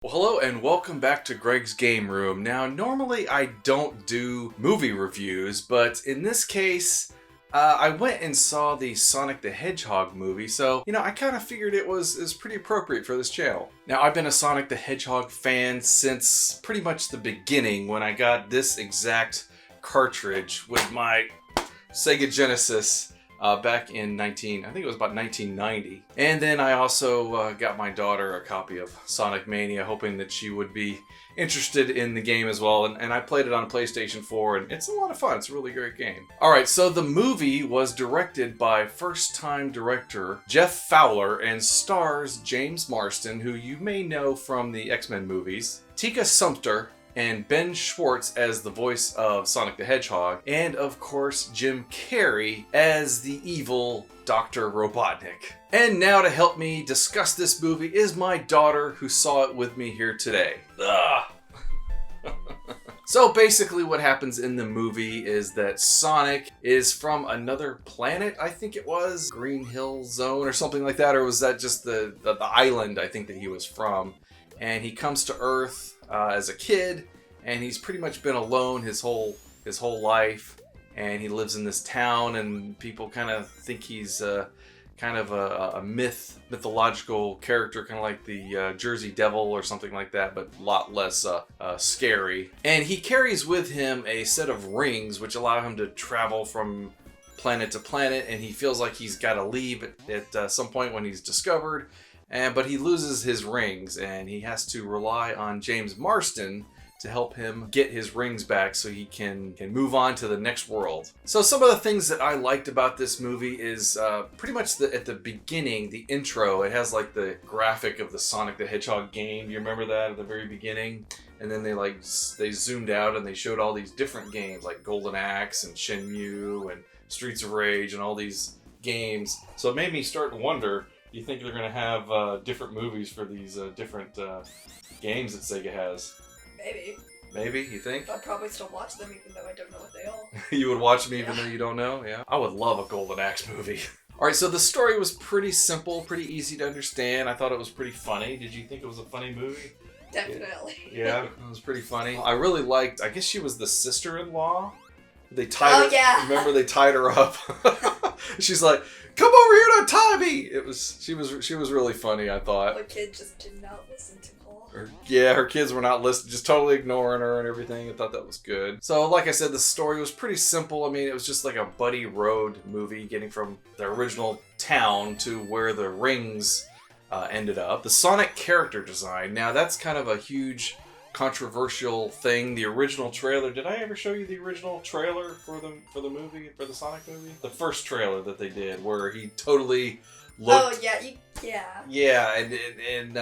Well, hello and welcome back to Greg's Game Room. Now, normally I don't do movie reviews, but in this case, I went and saw the Sonic the Hedgehog movie, so, I kind of figured it was pretty appropriate for this channel. Now, I've been a Sonic the Hedgehog fan since pretty much the beginning when I got this exact cartridge with my Sega Genesis back in I think it was about 1990. And then I also got my daughter a copy of Sonic Mania, hoping that she would be interested in the game as well. And I played it on PlayStation 4, and it's a lot of fun. It's a really great game. Alright, so the movie was directed by first-time director Jeff Fowler and stars James Marsden, who you may know from the X-Men movies, Tika Sumpter, and Ben Schwartz as the voice of Sonic the Hedgehog, and of course Jim Carrey as the evil Dr. Robotnik. And now to help me discuss this movie is my daughter, who saw it with me here today. So basically what happens in the movie is that Sonic is from another planet, I think it was, Green Hill Zone or something like that, or was that just the island I think that he was from? And he comes to Earth as a kid, and he's pretty much been alone his whole life, and he lives in this town, and people kind of think he's kind of a mythological character, kind of like the Jersey Devil or something like that, but a lot less scary. And he carries with him a set of rings which allow him to travel from planet to planet, and he feels like he's got to leave at some point when he's discovered. But he loses his rings, and he has to rely on James Marsden to help him get his rings back so he can move on to the next world. So some of the things that I liked about this movie is pretty much at the beginning, the intro, it has like the graphic of the Sonic the Hedgehog game. Do you remember that at the very beginning? And then they zoomed out and they showed all these different games like Golden Axe and Shenmue and Streets of Rage and all these games. So it made me start to wonder, do you think they're going to have different movies for these different games that Sega has? Maybe. Maybe, you think? I'd probably still watch them even though I don't know what they are. You would watch them even though you don't know? Yeah. I would love a Golden Axe movie. Alright, so the story was pretty simple, pretty easy to understand. I thought it was pretty funny. Did you think it was a funny movie? Definitely. Yeah, it was pretty funny. I really liked, I guess she was the sister-in-law. They tied her. Yeah. Remember they tied her up? She's like, "Come over here to tie me." She was really funny, I thought. The kid just did not listen to her. Her kids were not listening, just totally ignoring her and everything. I thought that was good. So, like I said, the story was pretty simple. I mean, it was just like a buddy road movie, getting from the original town to where the rings ended up. The Sonic character design, now that's kind of a huge controversial thing. The original trailer, did I ever show you the original trailer for the movie, for the Sonic movie? The first trailer that they did, where he totally looked... Oh, yeah, Yeah, and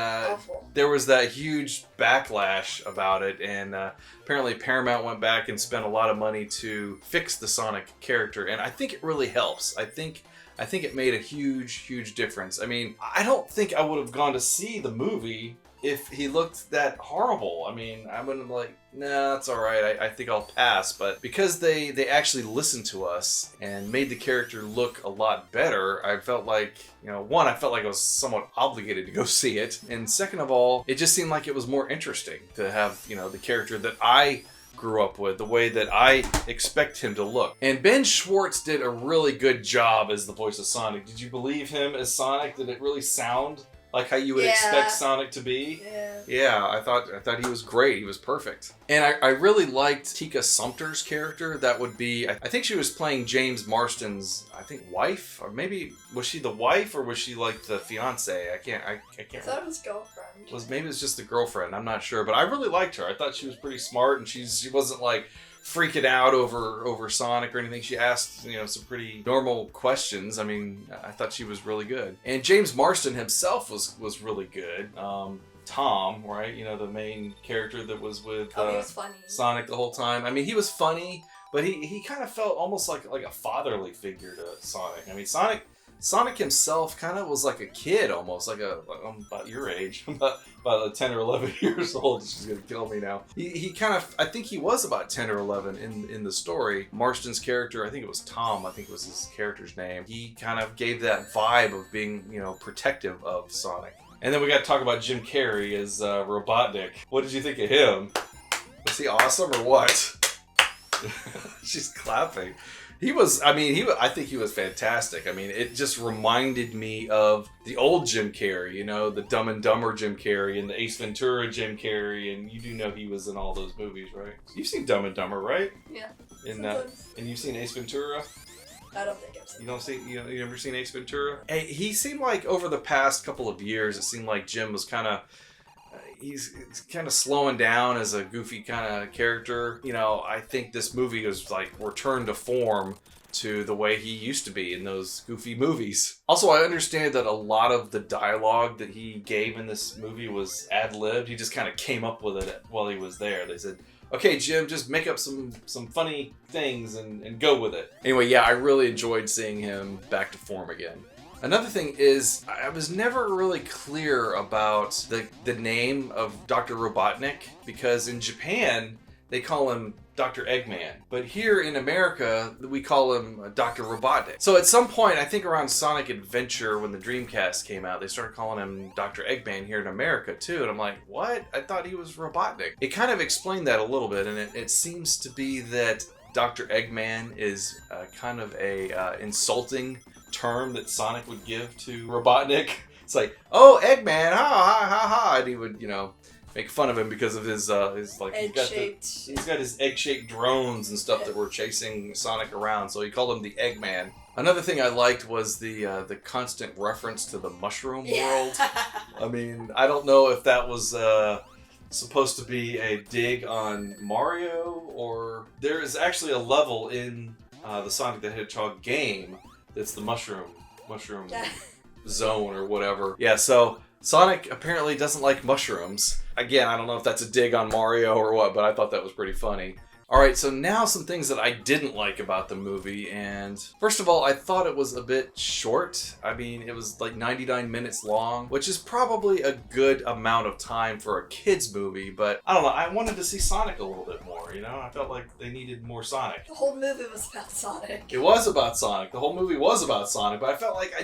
there was that huge backlash about it, and apparently Paramount went back and spent a lot of money to fix the Sonic character, and I think it really helps. I think it made a huge difference. I mean, I don't think I would have gone to see the movie if he looked that horrible. I mean, I wouldn't have like, nah, that's alright, I think I'll pass. But because they actually listened to us and made the character look a lot better, I felt like, one, I felt like I was somewhat obligated to go see it. And second of all, it just seemed like it was more interesting to have, the character that I grew up with, the way that I expect him to look. And Ben Schwartz did a really good job as the voice of Sonic. Did you believe him as Sonic? Did it really sound like how you would expect Sonic to be? Yeah, I thought he was great. He was perfect. And I really liked Tika Sumpter's character. That would be, I think she was playing James Marsden's, I think, wife? Or maybe, was she the wife or was she like the fiance? I can't I thought it was girlfriend. Maybe it was just the girlfriend. I'm not sure. But I really liked her. I thought she was pretty smart, and she wasn't like freaking out over Sonic or anything. She asked, some pretty normal questions. I mean, I thought she was really good. And James Marsden himself was really good. Tom, right? The main character that was with he was funny. Sonic the whole time. I mean, he was funny, but he kind of felt almost like a fatherly figure to Sonic. I mean, Sonic himself kind of was like a kid almost, like I'm about your age, about 10 or 11 years old. She's going to kill me now. He kind of, I think he was about 10 or 11 in the story. Marsden's character, I think it was Tom, I think was his character's name. He kind of gave that vibe of being, protective of Sonic. And then we got to talk about Jim Carrey as Robotnik. What did you think of him? Was he awesome or what? She's clapping. I think he was fantastic. I mean, it just reminded me of the old Jim Carrey, you know, the Dumb and Dumber Jim Carrey and the Ace Ventura Jim Carrey, and you do know he was in all those movies, right? You've seen Dumb and Dumber, right? Yeah. And you've seen Ace Ventura? I don't think I've seen You never seen Ace Ventura? Hey, he seemed like over the past couple of years, it seemed like Jim was kind of he's kind of slowing down as a goofy kind of character. You know, I think this movie was like returned to form to the way he used to be in those goofy movies. Also, I understand that a lot of the dialogue that he gave in this movie was ad-libbed. He just kind of came up with it while he was there. They said, okay, Jim, just make up some funny things and go with it. Anyway, yeah, I really enjoyed seeing him back to form again. Another thing is, I was never really clear about the name of Dr. Robotnik, because in Japan, they call him Dr. Eggman. But here in America, we call him Dr. Robotnik. So at some point, I think around Sonic Adventure, when the Dreamcast came out, they started calling him Dr. Eggman here in America too. And I'm like, what? I thought he was Robotnik. It kind of explained that a little bit, and it seems to be that Dr. Eggman is kind of a insulting term that Sonic would give to Robotnik. It's like, oh, Eggman, ha ha ha ha, and he would, you know, make fun of him because of his like he's got his egg-shaped drones and stuff that were chasing Sonic around, so he called him the Eggman. Another thing I liked was the constant reference to the mushroom world. I mean, I don't know if that was supposed to be a dig on Mario, or there is actually a level in the Sonic the Hedgehog game that's the mushroom zone or whatever. Yeah, so Sonic apparently doesn't like mushrooms. Again, I don't know if that's a dig on Mario or what, but I thought that was pretty funny. Alright, so now some things that I didn't like about the movie, and first of all, I thought it was a bit short. I mean, it was like 99 minutes long, which is probably a good amount of time for a kid's movie, but I don't know, I wanted to see Sonic a little bit more, you know? I felt like they needed more Sonic. The whole movie was about Sonic. It was about Sonic. The whole movie was about Sonic, but I felt like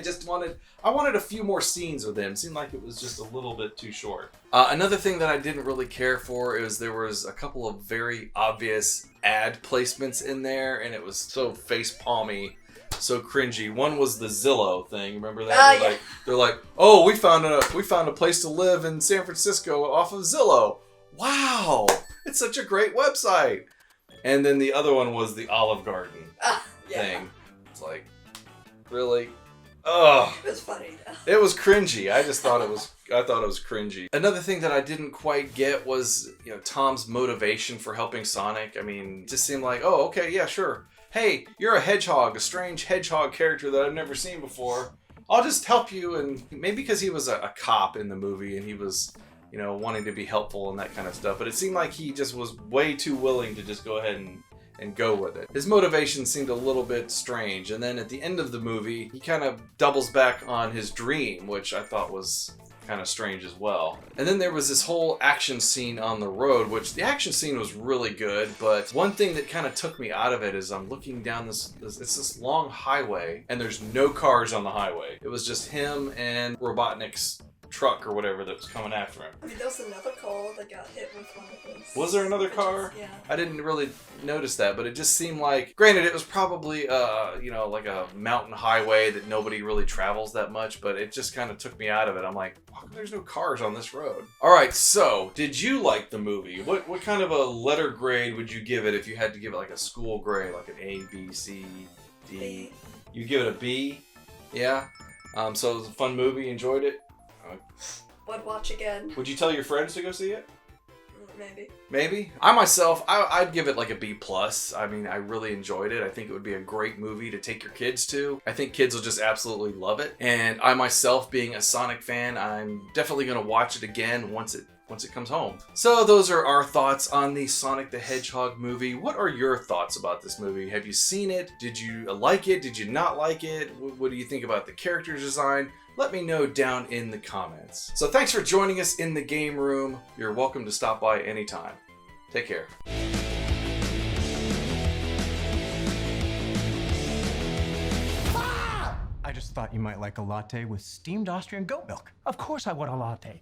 I wanted a few more scenes with him. It seemed like it was just a little bit too short. Another thing that I didn't really care for is there was a couple of very obvious ad placements in there, and it was so face-palmy, so cringy. One was the Zillow thing. Remember that? They're like, oh, we found a place to live in San Francisco off of Zillow. Wow, it's such a great website. And then the other one was the Olive Garden thing. It's like, really? Ugh. It was funny though. It was cringy. I thought it was cringy. Another thing that I didn't quite get was, you know, Tom's motivation for helping Sonic. I mean, it just seemed like, oh, okay, yeah, sure. Hey, you're a hedgehog, a strange hedgehog character that I've never seen before. I'll just help you. And maybe because he was a cop in the movie and he was, you know, wanting to be helpful and that kind of stuff. But it seemed like he just was way too willing to just go ahead and go with it. His motivation seemed a little bit strange. And then at the end of the movie, he kind of doubles back on his dream, which I thought was kind of strange as well. And then there was this whole action scene on the road, which the action scene was really good, but one thing that kind of took me out of it is I'm looking down it's this long highway, and there's no cars on the highway. It was just him and Robotnik's truck or whatever that was coming after him. I mean, there was another car that got hit with one of those. Was there another car? Yeah. I didn't really notice that, but it just seemed like, granted, it was probably, you know, like a mountain highway that nobody really travels that much, but it just kind of took me out of it. I'm like, how come there's no cars on this road? All right, so did you like the movie? What kind of a letter grade would you give it if you had to give it like a school grade, like an A, B, C, D? B. You give it a B? Yeah? So it was a fun movie, enjoyed it? Would watch again. Would you tell your friends to go see it? Maybe. I myself, I'd give it like a B+. I mean, I really enjoyed it. I think it would be a great movie to take your kids to. I think kids will just absolutely love it. And I myself, being a Sonic fan, I'm definitely going to watch it again once it comes home. So those are our thoughts on the Sonic the Hedgehog movie. What are your thoughts about this movie? Have you seen it? Did you like it? Did you not like it? What do you think about the character design? Let me know down in the comments. So thanks for joining us in the game room. You're welcome to stop by anytime. Take care. I just thought you might like a latte with steamed Austrian goat milk. Of course I want a latte.